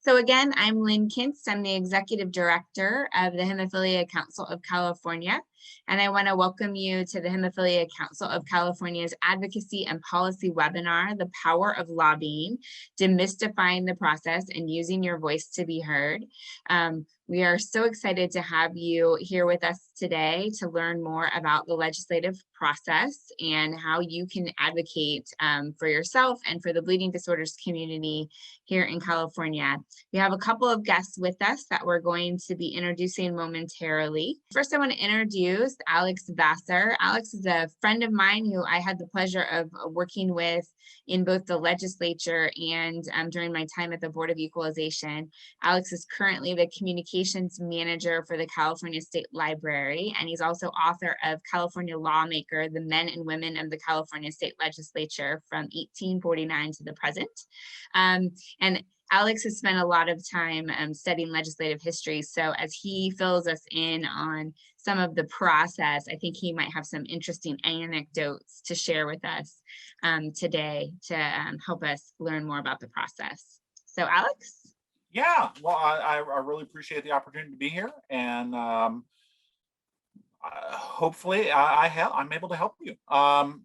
So again, I'm Lynn Kinst. I'm the Executive Director of the Hemophilia Council of California, and I want to welcome you to the Hemophilia Council of California's Advocacy and Policy webinar, The Power of Lobbying, Demystifying the Process and Using Your Voice to be Heard. We are so excited to have you here with us today to learn more about the legislative process and how you can advocate for yourself and for the bleeding disorders community here in California. We have a couple of guests with us that we're going to be introducing momentarily. First, I want to introduce Alex Vasser. Alex is a friend of mine who I had the pleasure of working with in both the legislature and during my time at the Board of Equalization. Alex is currently the communications manager for the California State Library, and he's also author of California Lawmaker, the Men and Women of the California State Legislature from 1849 to the present. And Alex has spent a lot of time studying legislative history. So as he fills us in on some of the process, I think he might have some interesting anecdotes to share with us today to help us learn more about the process. So Alex? Yeah, well, I really appreciate the opportunity to be here, and hopefully I'm able to help you.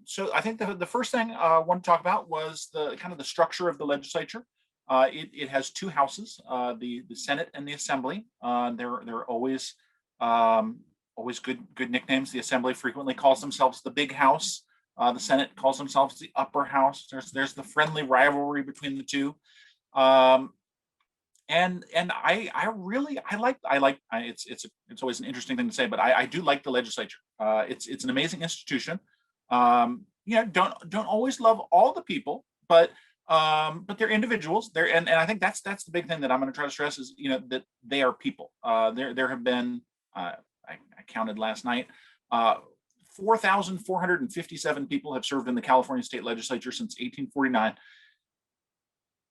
So I think the first thing I want to talk about was the kind of the structure of the legislature. It has two houses, the Senate and the Assembly. They're always good nicknames. The Assembly frequently calls themselves the Big House. The Senate calls themselves the Upper House. There's the friendly rivalry between the two. And it's always an interesting thing to say, but I do like the legislature. It's an amazing institution. Don't always love all the people, but they're individuals. And I think that's the big thing that I'm going to try to stress is that they are people. There have been I counted last night 4,457 people have served in the California State Legislature since 1849.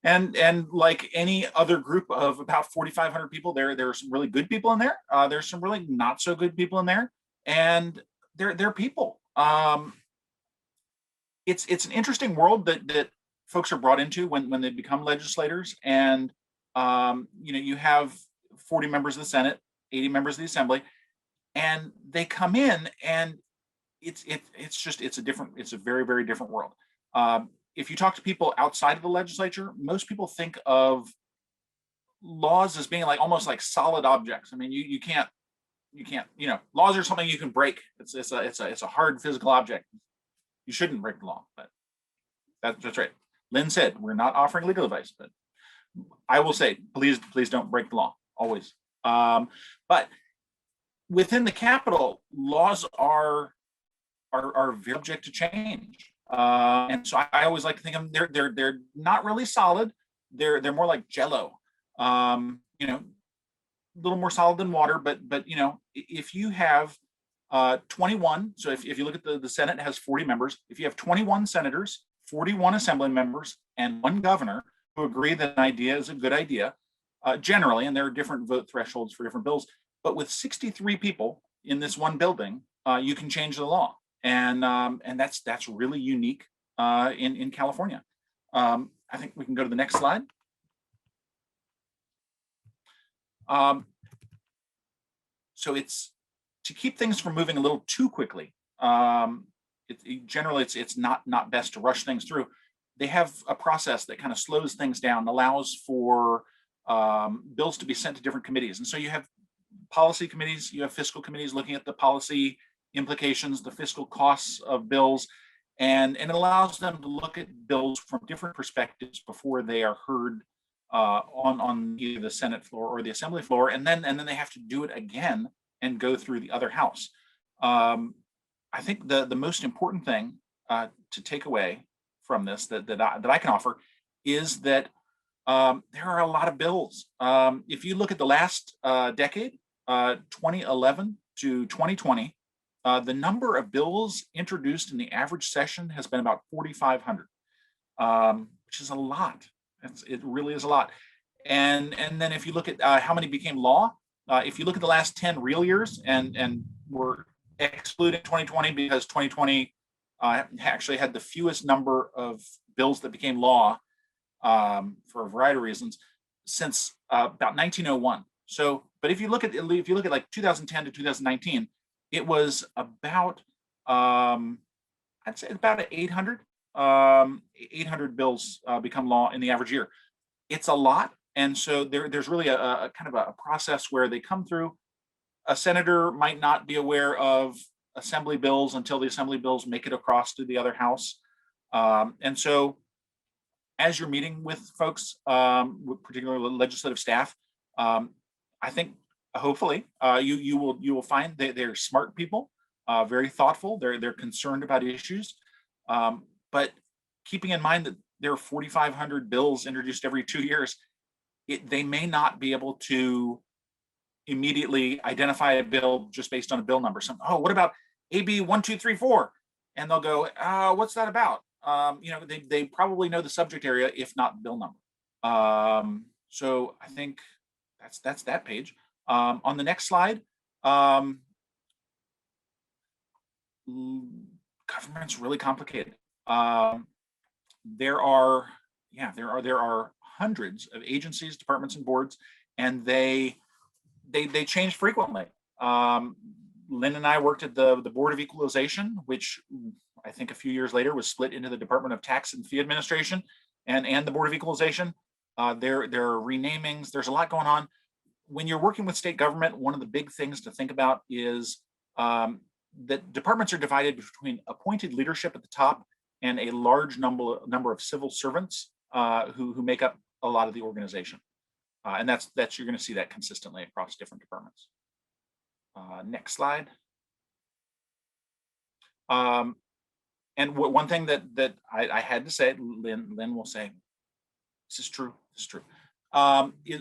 And like any other group of about 4,500 people, there are some really good people in there. There's some really not so good people in there, and they're people. It's an interesting world that folks are brought into when they become legislators, and you have 40 members of the Senate, 80 members of the Assembly, and they come in, and it's a very, very different world. If you talk to people outside of the legislature, most people think of laws as being almost like solid objects. I mean, you can't, laws are something you can break. It's a hard physical object. You shouldn't break the law, but that's right. Lynn said, we're not offering legal advice, but I will say, please don't break the law, always. But within the Capitol, laws are very subject to change. And so I always like to think of them, they're not really solid. They're more like Jell-O, a little more solid than water. But if you have 21, so if you look at the Senate, it has 40 members. If you have 21 senators, 41 assembly members, and one governor who agree that an idea is a good idea, generally, and there are different vote thresholds for different bills, but with 63 people in this one building, you can change the law. And that's really unique in California. I think we can go to the next slide. So it's to keep things from moving a little too quickly. Generally, it's not best to rush things through. They have a process that kind of slows things down, allows for bills to be sent to different committees. And so you have policy committees, you have fiscal committees looking at the policy implications, the fiscal costs of bills, and it allows them to look at bills from different perspectives before they are heard on either the Senate floor or the Assembly floor, and then they have to do it again and go through the other house. I think the most important thing to take away from this that I can offer is that there are a lot of bills. If you look at the last decade, 2011 to 2020, the number of bills introduced in the average session has been about 4,500, which is a lot. It really is a lot. And then if you look at how many became law, if you look at the last 10 real years, and we're excluding 2020 because 2020 actually had the fewest number of bills that became law for a variety of reasons. since about 1901. So, but if you look at like 2010 to 2019, it was about I'd say about 800 bills become law in the average year. It's a lot, and so there's really a kind of a process where they come through. A senator might not be aware of assembly bills until the assembly bills make it across to the other house, and so as you're meeting with folks, particularly legislative staff, I think hopefully you will find that they're smart people, very thoughtful. They're concerned about issues, but keeping in mind that there are 4,500 bills introduced every 2 years, they may not be able to immediately identify a bill just based on a bill number. Oh, what about AB 1234? And they'll go, what's that about? They probably know the subject area, if not bill number. So I think that's that page. On the next slide, government's really complicated. There are hundreds of agencies, departments, and boards, and they change frequently. Lynn and I worked at the Board of Equalization, which I think a few years later was split into the Department of Tax and Fee Administration and the Board of Equalization. There are renamings. There's a lot going on. When you're working with state government, one of the big things to think about is that departments are divided between appointed leadership at the top and a large number of civil servants who make up a lot of the organization. And that's you're going to see that consistently across different departments. Next slide. And one thing that I had to say, Lynn will say, this is true.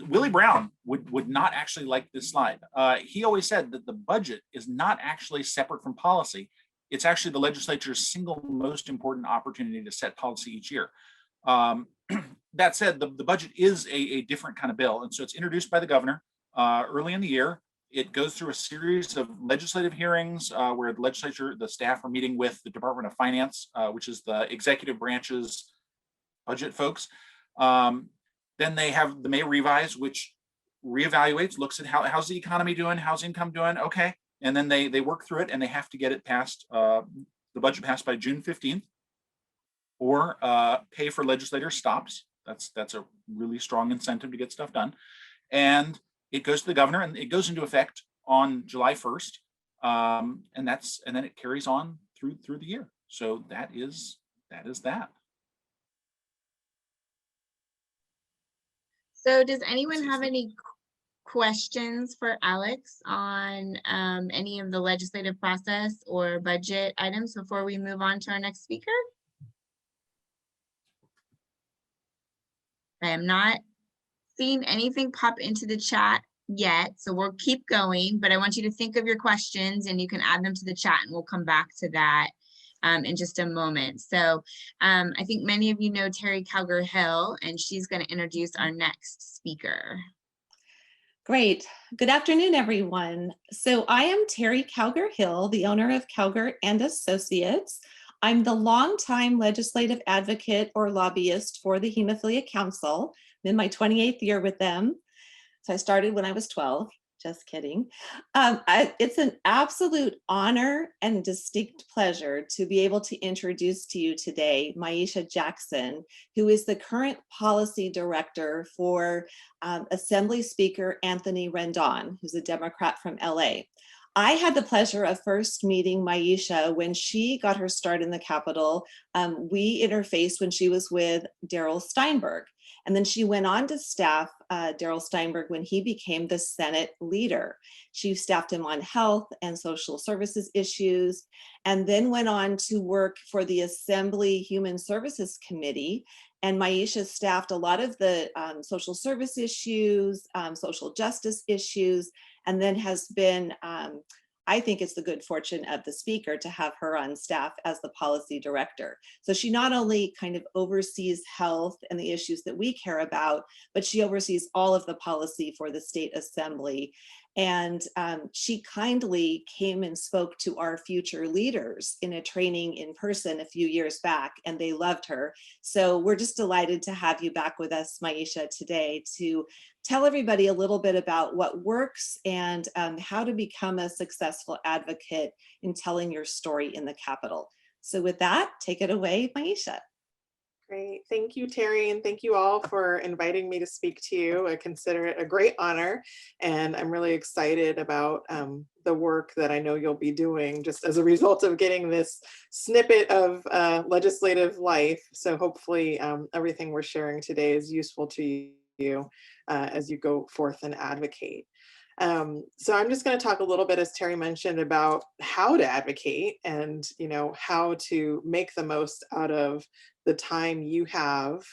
Willie Brown would not actually like this slide. He always said that the budget is not actually separate from policy. It's actually the legislature's single most important opportunity to set policy each year. That said, the budget is a different kind of bill. And so it's introduced by the governor early in the year. It goes through a series of legislative hearings where the legislature, the staff are meeting with the Department of Finance, which is the executive branch's budget folks. Then they have the May revise, which reevaluates, looks at how's the economy doing, how's income doing, okay. And then they work through it and they have to get it passed, the budget passed by June 15th, or pay for legislators stops. That's a really strong incentive to get stuff done. And it goes to the governor and it goes into effect on July 1st. And then it carries on through the year. So that is that. So does anyone have any questions for Alex on any of the legislative process or budget items before we move on to our next speaker? I am not seeing anything pop into the chat yet, so we'll keep going, but I want you to think of your questions and you can add them to the chat and we'll come back to that in just a moment. So I think many of you know Terry Calgar-Hill, and she's going to introduce our next speaker. Great. Good afternoon, everyone. So I am Terry Calgar-Hill, the owner of Calgar and Associates. I'm the longtime legislative advocate or lobbyist for the Hemophilia Council. I'm in my 28th year with them. So I started when I was 12, just kidding. It's an absolute honor and distinct pleasure to be able to introduce to you today Maisha Jackson, who is the current policy director for Assembly Speaker Anthony Rendon, who's a Democrat from LA. I had the pleasure of first meeting Maisha when she got her start in the Capitol. We interfaced when she was with Darrell Steinberg. And then she went on to staff Darrell Steinberg when he became the Senate leader. She staffed him on health and social services issues, and then went on to work for the Assembly Human Services Committee. And Maisha staffed a lot of the social service issues, social justice issues, and then has been, I think it's the good fortune of the speaker to have her on staff as the policy director. So she not only kind of oversees health and the issues that we care about, but she oversees all of the policy for the state assembly. And she kindly came and spoke to our future leaders in a training in person a few years back, and they loved her. So we're just delighted to have you back with us, Maisha, today to tell everybody a little bit about what works and how to become a successful advocate in telling your story in the Capitol. So with that, take it away, Maisha. Great. Thank you, Terry, and thank you all for inviting me to speak to you. I consider it a great honor, and I'm really excited about the work that I know you'll be doing just as a result of getting this snippet of legislative life. So hopefully everything we're sharing today is useful to you as you go forth and advocate. So I'm just going to talk a little bit, as Terry mentioned, about how to advocate and, how to make the most out of the time you have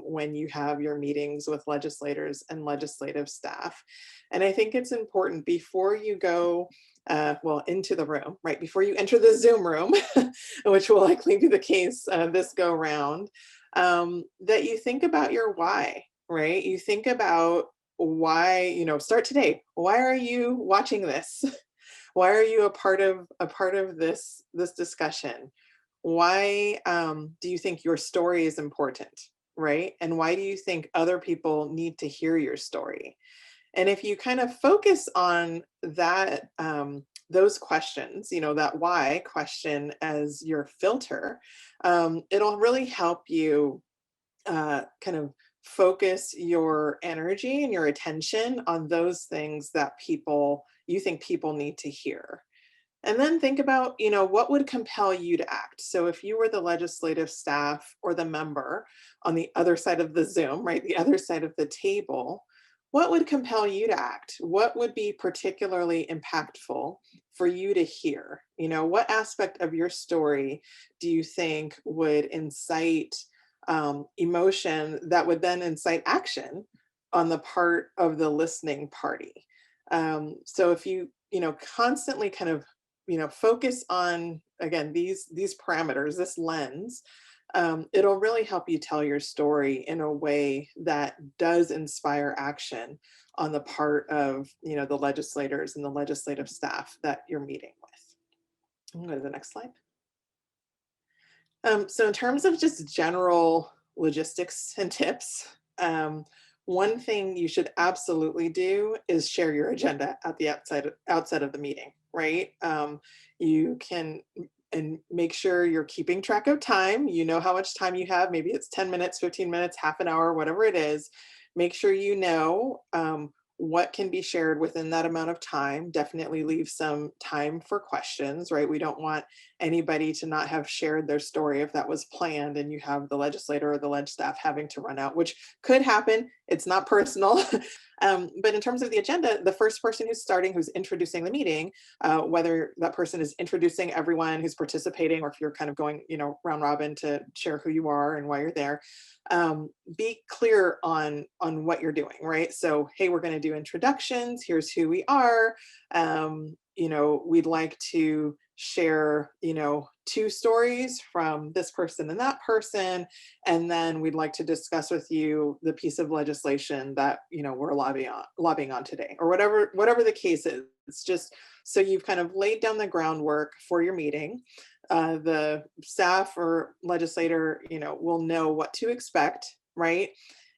when you have your meetings with legislators and legislative staff. And I think it's important before you go into the room, right? Before you enter the Zoom room, which will likely be the case this go round, that you think about your why, right? You think about why, start today. Why are you watching this? Why are you a part of this discussion? Why do you think your story is important, right? And why do you think other people need to hear your story? And if you kind of focus on that, those questions, that why question as your filter, it'll really help you kind of focus your energy and your attention on those things that you think people need to hear. And then think about, what would compel you to act? So if you were the legislative staff or the member on the other side of the Zoom, right, the other side of the table, what would compel you to act? What would be particularly impactful for you to hear? What aspect of your story do you think would incite emotion that would then incite action on the part of the listening party? So if you, constantly kind of, focus on, again, these parameters, this lens, it'll really help you tell your story in a way that does inspire action on the part of, the legislators and the legislative staff that you're meeting with. I'm going to go to the next slide. So in terms of just general logistics and tips, one thing you should absolutely do is share your agenda at the outside of the meeting, right? You can, and make sure you're keeping track of time. You know how much time you have. Maybe it's 10 minutes, 15 minutes, half an hour, whatever it is. Make sure you know what can be shared within that amount of time. Definitely leave some time for questions, right? We don't want anybody to not have shared their story if that was planned and you have the legislator or the leg staff having to run out, which could happen. It's not personal. But in terms of the agenda, the first person who's introducing the meeting, whether that person is introducing everyone who's participating, or if you're kind of going, round robin to share who you are and why you're there, be clear on what you're doing, right? So, hey, we're going to do introductions. Here's who we are. We'd like to share, 2 stories from this person and that person. And then we'd like to discuss with you the piece of legislation that, we're lobbying on today, or whatever the case is. It's just so you've kind of laid down the groundwork for your meeting. The staff or legislator, will know what to expect, right?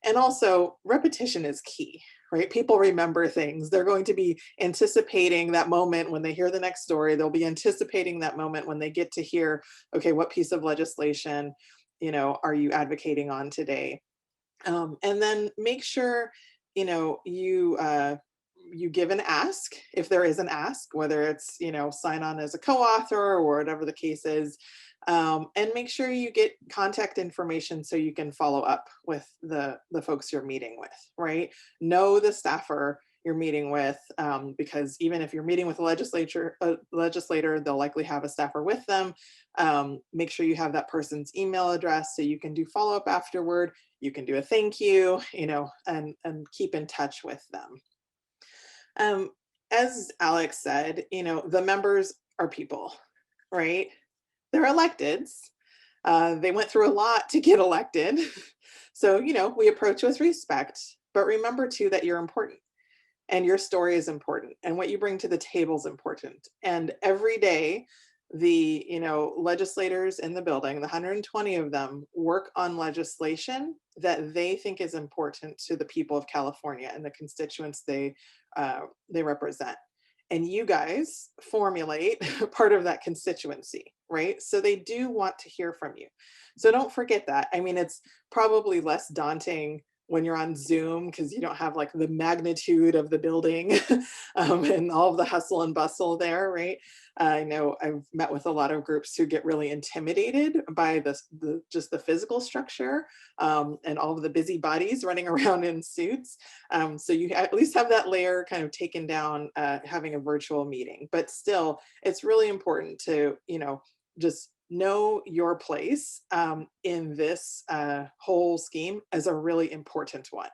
And also repetition is key, right? People remember things. They're going to be anticipating that moment when they hear the next story. They'll be anticipating that moment when they get to hear, okay, what piece of legislation, are you advocating on today? And then make sure, you give an ask, if there is an ask, whether it's, sign on as a co-author or whatever the case is, and make sure you get contact information so you can follow up with the folks you're meeting with, right? Know the staffer you're meeting with, because even if you're meeting with a legislator, they'll likely have a staffer with them. Make sure you have that person's email address so you can do follow-up afterward. You can do a thank you, and keep in touch with them. As Alex said, the members are people, right? They're electeds. They went through a lot to get elected. So, we approach with respect, but remember too that you're important. and your story is important, and what you bring to the table is important. And every day, the legislators in the building, the 120 of them, work on legislation that they think is important to the people of California and the constituents they represent. And you guys formulate part of that constituency, right? So they do want to hear from you. So don't forget that. I mean, it's probably less daunting when you're on Zoom because you don't have like the magnitude of the building and all of the hustle and bustle there, right? I know I've met with a lot of groups who get really intimidated by just the physical structure and all of the busy bodies running around in suits. So you at least have that layer kind of taken down having a virtual meeting, but still it's really important to, just know your place in this whole scheme as a really important one.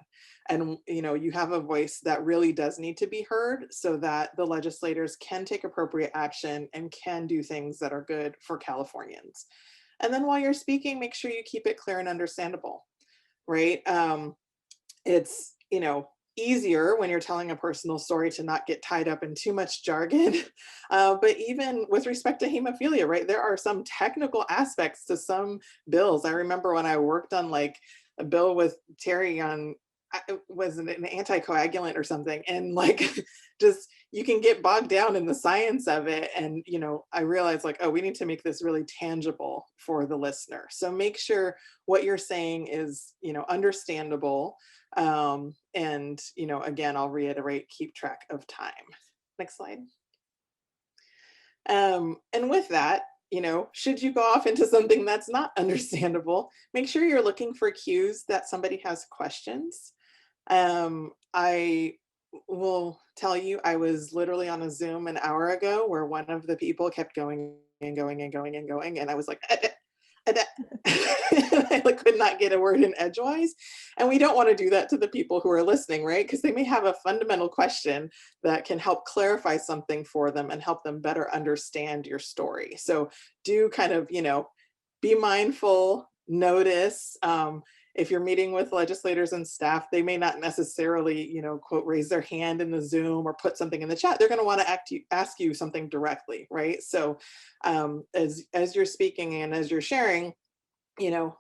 And you have a voice that really does need to be heard so that the legislators can take appropriate action and can do things that are good for Californians. And then while you're speaking, make sure you keep it clear and understandable, right? It's easier when you're telling a personal story to not get tied up in too much jargon. But even with respect to hemophilia, right, there are some technical aspects to some bills. I remember when I worked on like a bill with Terry on, was an anticoagulant or something, and like just you can get bogged down in the science of it. And I realized like, oh, we need to make this really tangible for the listener. So make sure what you're saying is understandable. And again, I'll reiterate, keep track of time. Next slide. And with that, should you go off into something that's not understandable, make sure you're looking for cues that somebody has questions. I will tell you, I was literally on a Zoom an hour ago where one of the people kept going and going and going and going. And I was like, I could not get a word in edgewise. And we don't want to do that to the people who are listening, right? Because they may have a fundamental question that can help clarify something for them and help them better understand your story. So do kind of, be mindful, notice. If you're meeting with legislators and staff, they may not necessarily, quote, raise their hand in the Zoom or put something in the chat. They're going to want to ask you something directly, right? So as you're speaking and as you're sharing,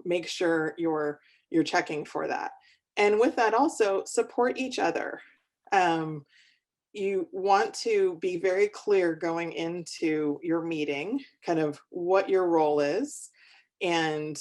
make sure you're checking for that. And with that also, support each other. You want to be very clear going into your meeting, kind of what your role is, and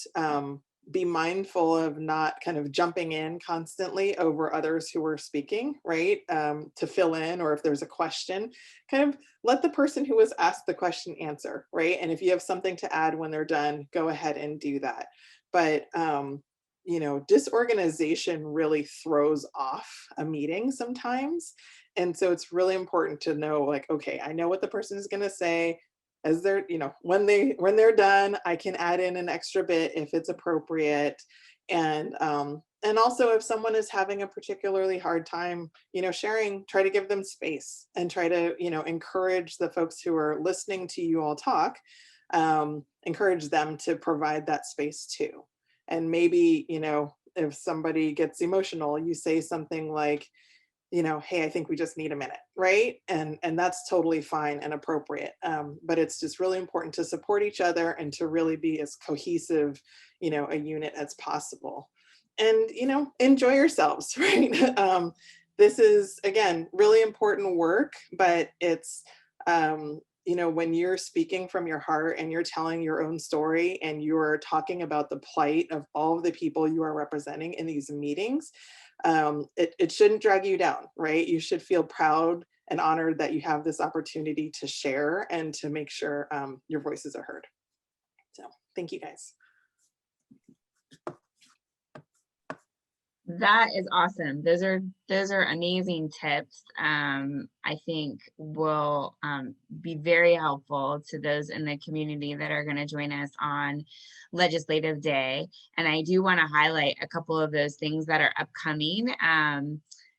be mindful of not kind of jumping in constantly over others who are speaking, right? To fill in, or if there's a question, kind of let the person who was asked the question answer, right? And if you have something to add when they're done, go ahead and do that. But disorganization really throws off a meeting sometimes. And so it's really important to know, like, okay, I know what the person is going to say. As they're, when they're done, I can add in an extra bit if it's appropriate. And also if someone is having a particularly hard time, sharing, try to give them space and try to, encourage the folks who are listening to you all talk, encourage them to provide that space too. And maybe, if somebody gets emotional, you say something like, hey, I think we just need a minute, right? And that's totally fine and appropriate. But it's just really important to support each other and to really be as cohesive, a unit as possible. And, enjoy yourselves, right? This is, again, really important work, but it's, when you're speaking from your heart and you're telling your own story and you're talking about the plight of all of the people you are representing in these meetings, it shouldn't drag you down, right? You should feel proud and honored that you have this opportunity to share and to make sure your voices are heard. So thank you guys. That is awesome. Those are amazing tips. I think will be very helpful to those in the community that are going to join us on Legislative Day. And I do want to highlight a couple of those things that are upcoming.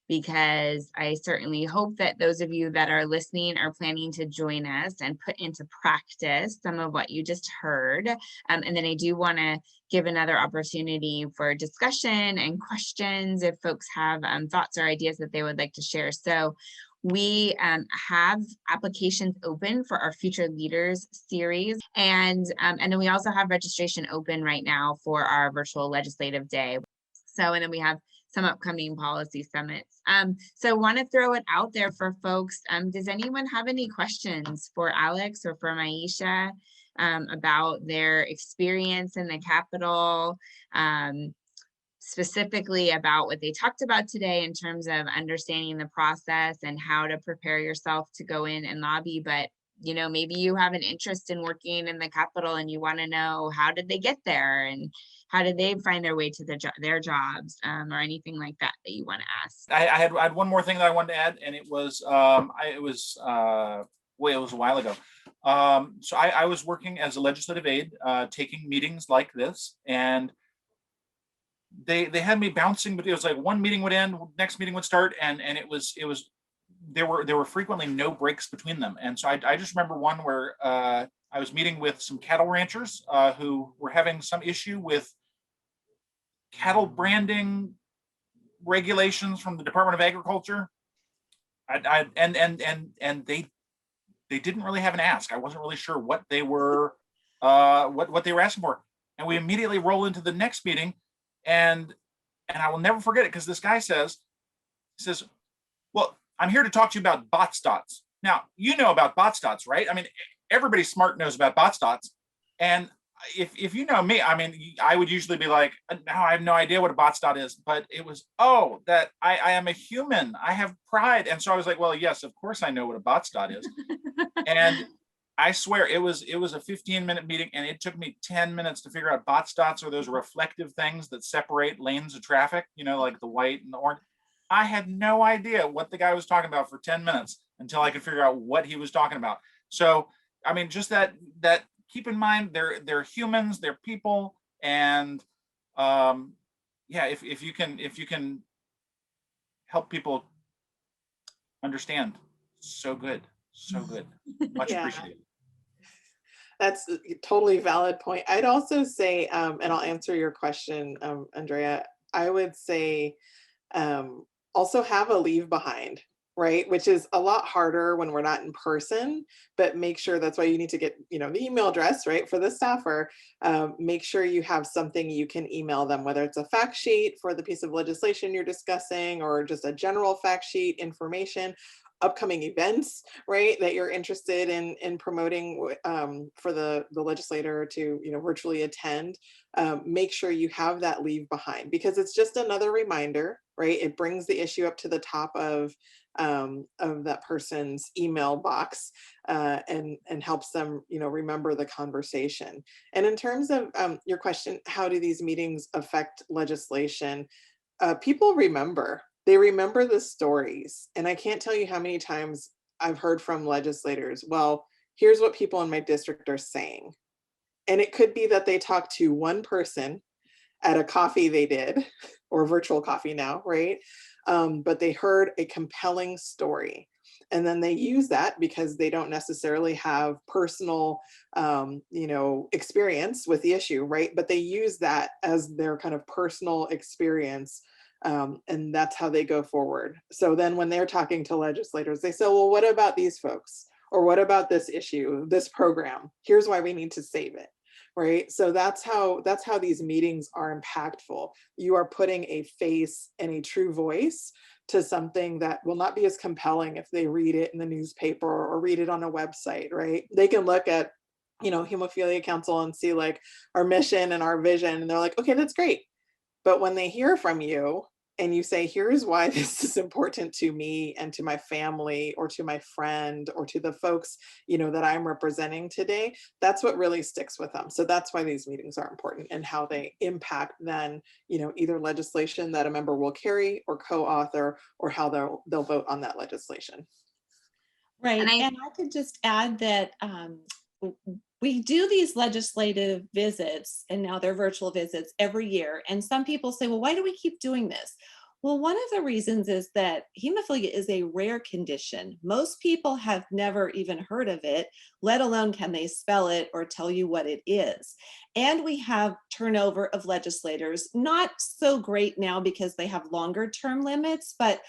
because I certainly hope that those of you that are listening are planning to join us and put into practice some of what you just heard. And then I do want to give another opportunity for discussion and questions if folks have thoughts or ideas that they would like to share. So we have applications open for our Future Leaders series. And then we also have registration open right now for our virtual legislative day. So, and then we have some upcoming policy summits. So I want to throw it out there for folks. Does anyone have any questions for Alex or for Maisha about their experience in the Capitol, specifically about what they talked about today in terms of understanding the process and how to prepare yourself to go in and lobby? But you know, maybe you have an interest in working in the Capitol and you want to know, how did they get there and how did they find their way to their jobs, or anything like that that you want to ask? I had one more thing that I wanted to add, and it was it was a while ago. So I was working as a legislative aide, taking meetings like this, and they had me bouncing, but it was like one meeting would end, next meeting would start, and it was there were frequently no breaks between them. And so I just remember one where I was meeting with some cattle ranchers who were having some issue with cattle branding regulations from the Department of Agriculture. And they didn't really have an ask. I wasn't really sure what they were what they were asking for. And we immediately roll into the next meeting, and I will never forget it, because this guy says, well, I'm here to talk to you about bot stats. Now, you know about bot stats, right? I mean, everybody smart knows about bot stats. And if you know me, I mean, I would usually be like, no, I have no idea what a bot stat is. But it was, oh, that I am a human. I have pride. And so I was like, well, yes, of course I know what a bot stat is. And I swear it was a 15-minute meeting, and it took me 10 minutes to figure out bot stats are those reflective things that separate lanes of traffic, you know, like the white and the orange. I had no idea what the guy was talking about for 10 minutes until I could figure out what he was talking about. So, I mean, just that keep in mind, they're humans, they're people. And yeah, if you can help people understand, so good. Much appreciated. That's a totally valid point. I'd also say, and I'll answer your question, Andrea, I would say also have a leave behind, right? Which is a lot harder when we're not in person, but make sure, that's why you need to get, you know, the email address, right, for the staffer. Make sure you have something you can email them, whether it's a fact sheet for the piece of legislation you're discussing, or just a general fact sheet information, upcoming events, right, that you're interested in promoting for the legislator to, you know, virtually attend. Make sure you have that leave behind, because it's just another reminder, right? It brings the issue up to the top of that person's email box, and helps them, you know, remember the conversation. And in terms of your question, how do these meetings affect legislation? People remember. They remember the stories. And I can't tell you how many times I've heard from legislators, well, here's what people in my district are saying. And it could be that they talked to one person at a coffee they did, or virtual coffee now, right? But they heard a compelling story. And then they use that because they don't necessarily have personal, you know, experience with the issue, right? But they use that as their kind of personal experience. And that's how they go forward. So then when they're talking to legislators, they say, well, what about these folks? Or what about this issue, this program? Here's why we need to save it, right? So that's how these meetings are impactful. You are putting a face and a true voice to something that will not be as compelling if they read it in the newspaper or read it on a website, right? They can look at, you know, Hemophilia Council and see like our mission and our vision, and they're like, okay, that's great. But when they hear from you and you say, here's why this is important to me and to my family, or to my friend, or to the folks, you know, that I'm representing today, that's what really sticks with them. So that's why these meetings are important, and how they impact then, you know, either legislation that a member will carry or co-author, or how they'll vote on that legislation. Right. And I could just add that we do these legislative visits, and now they're virtual visits, every year. And some people say, well, why do we keep doing this? Well, one of the reasons is that hemophilia is a rare condition. Most people have never even heard of it, let alone can they spell it or tell you what it is. And we have turnover of legislators, not so great now because they have longer term limits, but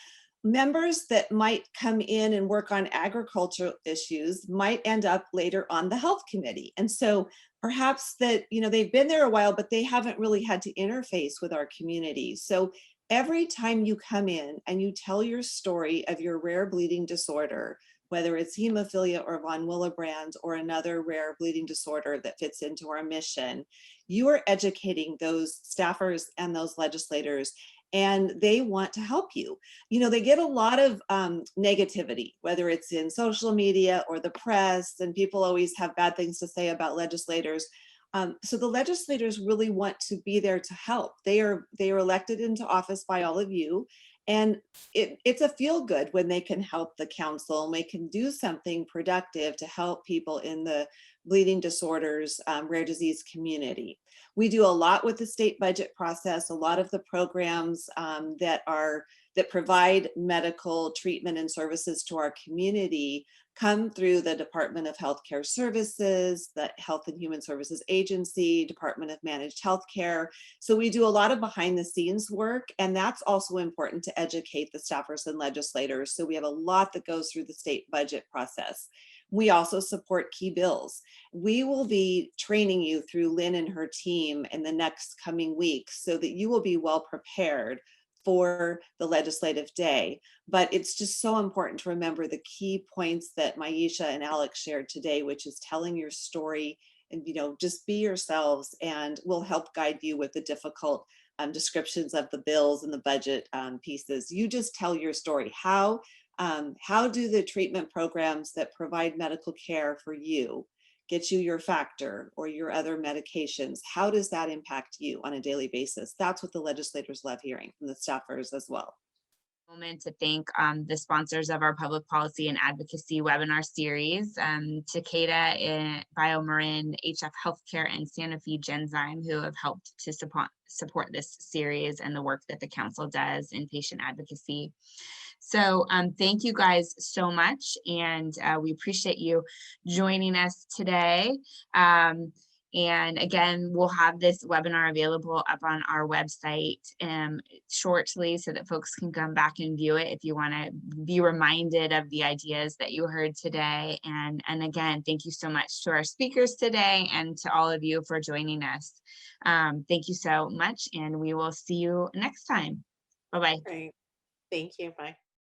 members that might come in and work on agricultural issues might end up later on the health committee. And so perhaps that, they've been there a while, but they haven't really had to interface with our community. So every time you come in and you tell your story of your rare bleeding disorder, whether it's hemophilia or von Willebrand or another rare bleeding disorder that fits into our mission, you are educating those staffers and those legislators, and they want to help you. They get a lot of negativity, whether it's in social media or the press, and people always have bad things to say about legislators. So the legislators really want to be there to help. They are elected into office by all of you. And it's a feel good when they can help the council and they can do something productive to help people in the bleeding disorders, rare disease community. We do a lot with the state budget process, a lot of the programs that provide medical treatment and services to our community come through the Department of Healthcare Services, the Health and Human Services Agency, Department of Managed Healthcare. So we do a lot of behind the scenes work, and that's also important to educate the staffers and legislators. So we have a lot that goes through the state budget process. We also support key bills. We will be training you through Lynn and her team in the next coming weeks so that you will be well prepared for the legislative day. But it's just so important to remember the key points that Maisha and Alex shared today, which is telling your story and, just be yourselves, and we'll help guide you with the difficult descriptions of the bills and the budget pieces. You just tell your story. How do the treatment programs that provide medical care for you get you your factor or your other medications? How does that impact you on a daily basis? That's what the legislators love hearing from the staffers as well. Moment to thank the sponsors of our public policy and advocacy webinar series, Takeda, BioMarin, HF Healthcare, and Sanofi Genzyme, who have helped to support this series and the work that the council does in patient advocacy. So thank you guys so much, and we appreciate you joining us today. And again, we'll have this webinar available up on our website shortly so that folks can come back and view it if you want to be reminded of the ideas that you heard today. And again, thank you so much to our speakers today and to all of you for joining us. Thank you so much, and we will see you next time. Bye-bye. Great. Thank you. Bye.